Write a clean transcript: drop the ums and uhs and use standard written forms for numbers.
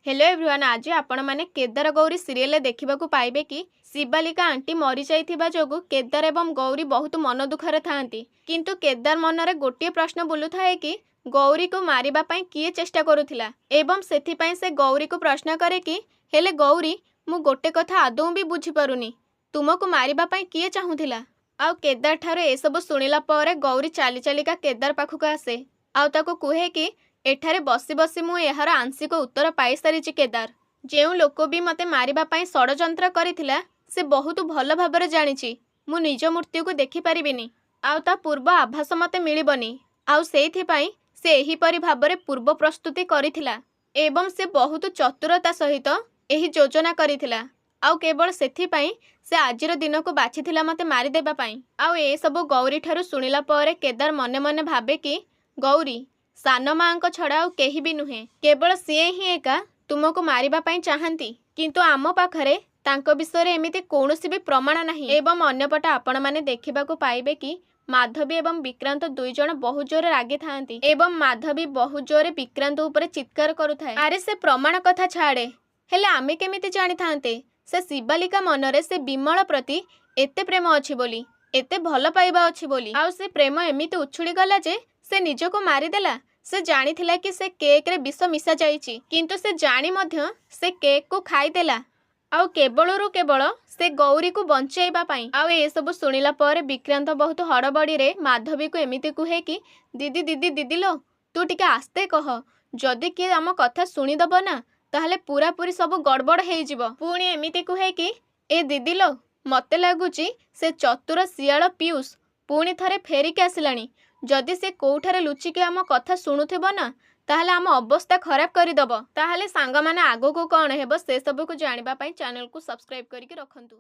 Hello everyone, आज आपण मैंने केदार गौरी सीरियल देखा पाइबे कि शिवालिका आंटी मरी जाइथिबा जोगु केदार एवं गौरी बहुत मन दुखरे थांती। किंतु केदार मनरे गोटे प्रश्न बुलू थाए कि गौरी को मारिबा पई किए चेष्टा करुथिला एवं सेथिपई से गौरी को प्रश्न करे कि हेले गौरी, मु गोटे कथा आदौ भी बुझी पारुनी, तुमको मारिबा पई किए चाहुथिला। आउ केदार ठारो ए सब सुनिला परे गौरी चाली चालिका केदार पाखक आसे आउ ताको कुहे कि एठारे बसी बसी मु एहार आंशिक उत्तर पाई सारिछि केदार। जेउ लोक भी मते मारिबा पई षडयंत्र करिथिला से बहुत भल भाबरे जानिछि मु निज मृत्यु को देखि परिबिनी आउ ता पूर्व आभास मते मिलिबनी। आउ सेइथि पई से एही परि भाबरे पूर्व प्रस्तुति करिथिला एवं से बहुत चतुरता सहित एही योजना करिथिला। आउ केवल सेथि पई से आजिर दिन को बाछिथिला मते मारि देबा पई। आउ ए सब गौरी ठारू सुनिला परे केदार मने मने भाबे कि गौरी सान माँ छड़ा आउ केही भी नुहे, केवल सीए ही एका तुमको मारिबा पई चाहंती, किंतु आम पाखरे तांको विषय एमिति कौनसी भी प्रमाण नहीं। एवं अन्यपटे आपण माने देखिबा को पाइबे कि माधवी एवं विक्रांत दुई जण बहुत जोरे रागी थांती एवं माधवी बहुत जोरे विक्रांत ऊपर चित्कार करुथाए। अरे से प्रमाण कथा छाड़े, हेले आमे केमिति जानि थांते से शिवालिका मनरे से विमल प्रति एते प्रेम अछि बोली, एते भल पाइबा अछि बोली। आउ से प्रेम एमिति उछुड़ी गला जे से निजको मारिदेला। से जानी थिला कि से केक रे विष मिसा जाइछि, किंतु से जानी मध्य से केक को खाईदेला आउ केवलरू केवल से गौरी को बंचाइबा पई। आउ ए सब सुनिला पर विक्रांत बहुत हड़बड़ी रे माधवी को एमिति कुहे कि दीदी दीदी दीदी लो, तू टिके आस्ते कह, जदि किए आम कथा शुणीदब ना ताहले पूरा पूरी सब गड़बड़ हेइजिबो। पुणी एमिति कुहे कि ए दीदी लो, मते लागुची से चतुर सियाल पीयूष पुणी थरे फेरिक आसिलानी, जदि से कोठारे लुचिके आम कथा शुणुथिबो ना ताहले आम अवस्था खराब करिदब। ताहले सांग माने आगो को कौन हेबो से सब को जानिबा पई चैनल को सब्सक्राइब करिके रखंतु।